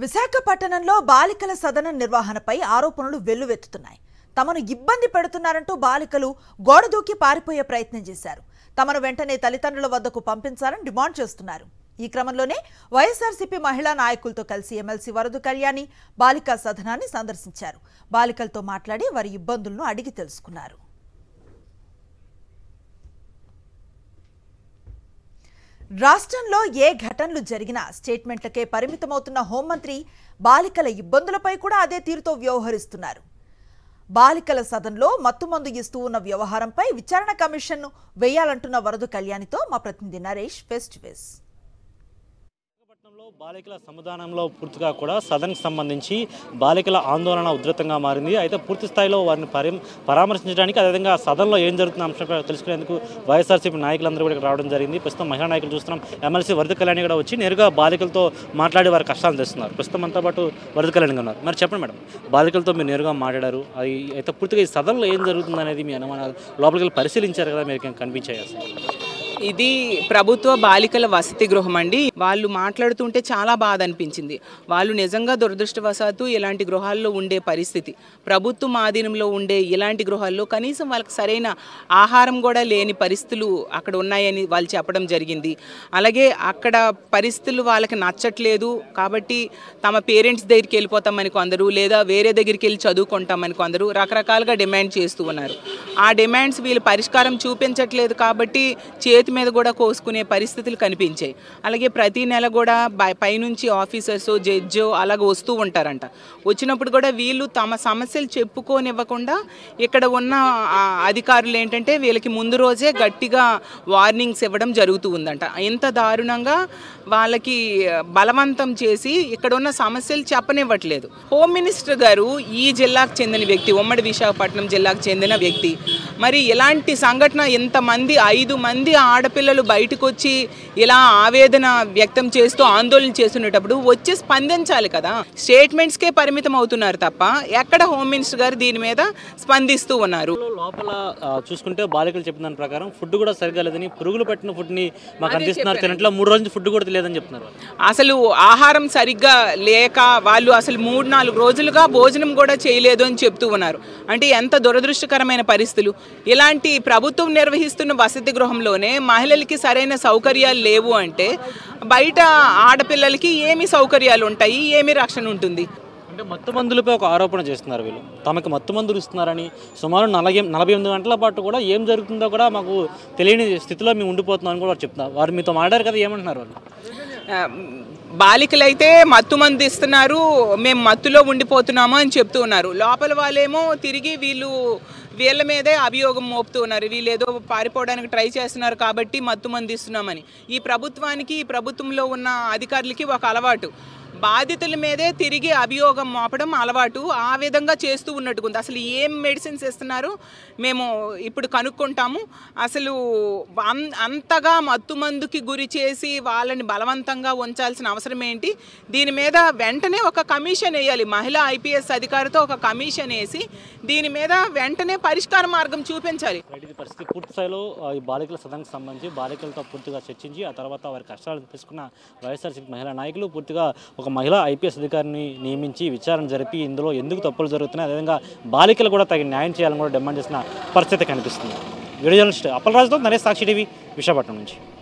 విశాఖపట్టణంలో బాలికల సదనం నిర్వహణపై ఆరోపణలు వెల్లువెత్తుతున్నాయి. తమను ఇబ్బంది పెడుతున్నారంటూ బాలికలు గోడ దూకి పారిపోయే ప్రయత్నం చేశారు. తమను వెంటనే తల్లిదండ్రుల వద్దకు పంపించాలని డిమాండ్ చేస్తున్నారు. ఈ క్రమంలోనే వైఎస్ఆర్సీపీ మహిళా నాయకులతో కలిసి ఎమ్మెల్సీ వరద కళ్యాణి బాలికా సదనాన్ని సందర్శించారు. బాలికలతో మాట్లాడి వారి ఇబ్బందులను అడిగి తెలుసుకున్నారు. రాష్ట్రంలో ఏ ఘటనలు జరిగినా స్టేట్మెంట్లకే పరిమితమవుతున్న హోంమంత్రి బాలికల ఇబ్బందులపై కూడా అదే తీరుతో వ్యవహరిస్తున్నారు. బాలికల సదనంలో మత్తుమందు ఇస్తూ ఉన్న వ్యవహారంపై విచారణ కమిషన్ను వేయాలంటున్న వరద కళ్యాణితో మా ప్రతినిధి నరేష్ ఫేస్ టు ఫేస్. బాలికల సమాధానంలో పూర్తిగా కూడా సదన్కి సంబంధించి బాలికల ఆందోళన ఉధృతంగా మారింది. అయితే పూర్తి స్థాయిలో వారిని పరామర్శించడానికి, అదేవిధంగా సదన్లో ఏం జరుగుతున్న అంశం తెలుసుకునేందుకు వైఎస్ఆర్సీపీ నాయకులందరూ కూడా రావడం జరిగింది. ప్రస్తుతం మహిళా నాయకులు చూస్తున్నాం. ఎమ్మెల్సీ వరద కళ్యాణి కూడా వచ్చి నేరుగా బాలికలతో మాట్లాడి వారి కష్టాలు తెస్తున్నారు. ప్రస్తుతం అంతా పాటు వరద కళ్యాణి ఉన్నారు. మరి చెప్పండి మేడం, బాలికలతో మీరు నేరుగా మాట్లాడారు. అది అయితే పూర్తిగా ఈ సదన్లో ఏం జరుగుతుంది అనేది మీ అనుమానాలు లోపలికి పరిశీలించారు కదా, మీరు కనిపించాయి అసలు? ఇది ప్రభుత్వ బాలికల వసతి గృహం అండి. వాళ్ళు మాట్లాడుతుంటే చాలా బాధ అనిపించింది. వాళ్ళు నిజంగా దురదృష్టవశాత్తు ఇలాంటి గృహాల్లో ఉండే పరిస్థితి, ప్రభుత్వం ఆధీనంలో ఉండే ఇలాంటి గృహాల్లో కనీసం వాళ్ళకి సరైన ఆహారం కూడా లేని పరిస్థితులు అక్కడ ఉన్నాయని వాళ్ళు చెప్పడం జరిగింది. అలాగే అక్కడ పరిస్థితులు వాళ్ళకి నచ్చట్లేదు కాబట్టి తమ పేరెంట్స్ దగ్గరికి వెళ్ళిపోతామని కొందరు, లేదా వేరే దగ్గరికి వెళ్ళి చదువుకుంటామని కొందరు రకరకాలుగా డిమాండ్ చేస్తూ ఉన్నారు. ఆ డిమాండ్స్ వీళ్ళు పరిష్కారం చూపించట్లేదు కాబట్టి చేతి మీద కూడా కోసుకునే పరిస్థితులు కనిపించాయి. అలాగే ప్రతి నెల కూడా పైనుంచి ఆఫీసర్స్, జడ్జో అలాగ వస్తూ ఉంటారంట. వచ్చినప్పుడు కూడా వీళ్ళు తమ సమస్యలు చెప్పుకోనివ్వకుండా ఇక్కడ ఉన్న అధికారులు ఏంటంటే వీళ్ళకి ముందు రోజే గట్టిగా వార్నింగ్స్ ఇవ్వడం జరుగుతూ ఉందంట. ఇంత దారుణంగా వాళ్ళకి బలవంతం చేసి ఇక్కడ ఉన్న సమస్యలు చెప్పనివ్వట్లేదు. హోమ్ మినిస్టర్ గారు ఈ జిల్లాకు చెందిన వ్యక్తి, ఉమ్మడి విశాఖపట్నం జిల్లాకు చెందిన వ్యక్తి. మరి ఇలాంటి సంఘటన ఇంతమంది 5 మంది ఆడపిల్లలు బయటకు వచ్చి ఇలా ఆవేదన వ్యక్తం చేస్తూ ఆందోళన చేస్తున్నప్పుడు వచ్చి స్పందించాలి కదా. స్టేట్మెంట్స్కే పరిమితం అవుతున్నారు తప్ప ఎక్కడ హోమ్ మినిస్టర్ గారు దీని మీద స్పందిస్తూ ఉన్నారు. లోపల చూసుకుంటే బాలికలు చెప్పిన దాని ప్రకారం ఫుడ్ కూడా సరిగా లేదని, పురుగులు పట్టిన ఫుడ్ని మాకు అందిస్తున్నారు, తినట్లో 3 రోజులు ఫుడ్ కూడా లేదని చెప్తున్నారు. అసలు ఆహారం సరిగ్గా లేక వాళ్ళు అసలు 3-4 రోజులుగా భోజనం కూడా చేయలేదు అని చెప్తూ ఉన్నారు. అంటే ఎంత దురదృష్టకరమైన పరిస్థితులు. ఇలాంటి ప్రభుత్వం నిర్వహిస్తున్న వసతి గృహంలోనే మహిళలకి సరైన సౌకర్యాలు లేవు అంటే బయట ఆడపిల్లలకి ఏమి సౌకర్యాలు ఉంటాయి, ఏమి రక్షణ ఉంటుంది? అంటే మత్తు మందులపై ఒక ఆరోపణ చేస్తున్నారు వీళ్ళు. తమకు మత్తు మందులు ఇస్తున్నారని, సుమారు 48 గంటల పాటు కూడా ఏం జరుగుతుందో కూడా మాకు తెలియని స్థితిలో మేము ఉండిపోతున్నాం అని కూడా చెప్తున్నారు. వారు మీతో మాట్లాడారు కదా, ఏమంటున్నారు వాళ్ళు? బాలికలైతే మత్తు మందు ఇస్తున్నారు, మేము మత్తులో ఉండిపోతున్నాము అని చెప్తూ ఉన్నారు. లోపల వాళ్ళేమో తిరిగి వీళ్ళ మీదే అభియోగం మోపుతూ ఉన్నారు. వీళ్ళు ఏదో పారిపోవడానికి ట్రై చేస్తున్నారు కాబట్టి మత్తు మందు ఇస్తున్నామని. ఈ ప్రభుత్వానికి, ఈ ప్రభుత్వంలో ఉన్న అధికారులకి ఒక అలవాటు, బాధితుల మీదే తిరిగి అభియోగం మోపడం అలవాటు. ఆ విధంగా చేస్తూ ఉన్నట్టుకుంది. అసలు ఏం మెడిసిన్స్ ఇస్తున్నారు మేము ఇప్పుడు కనుక్కుంటాము. అసలు అంతగా మత్తు మందుకి గురి చేసి వాళ్ళని బలవంతంగా ఉంచాల్సిన అవసరం ఏంటి? దీని మీద వెంటనే ఒక కమిషన్ వేయాలి. మహిళా ఐపీఎస్ అధికారితో ఒక కమిషన్ వేసి దీని మీద వెంటనే పరిష్కార మార్గం చూపించాలి. పరిస్థితి పూర్తి స్థాయిలో ఈ బాలికల సదనంకి సంబంధించి బాలికలతో పూర్తిగా చర్చించి ఆ తర్వాత వారి కష్టాలను తెలుసుకున్న వైఎస్ఆర్సీపీ మహిళా నాయకులు పూర్తిగా ఒక మహిళా ఐపీఎస్ అధికారిని నియమించి విచారణ జరిపి ఇందులో ఎందుకు తప్పులు జరుగుతున్నాయి, అదేవిధంగా బాలికలు కూడా తగిన న్యాయం చేయాలని కూడా డిమాండ్ చేసిన పరిస్థితి కనిపిస్తుంది. వీడియో జర్నలిస్ట్ అప్పలరాజుతో నరేష్, సాక్షి టీవీ, విశాఖపట్నం నుంచి.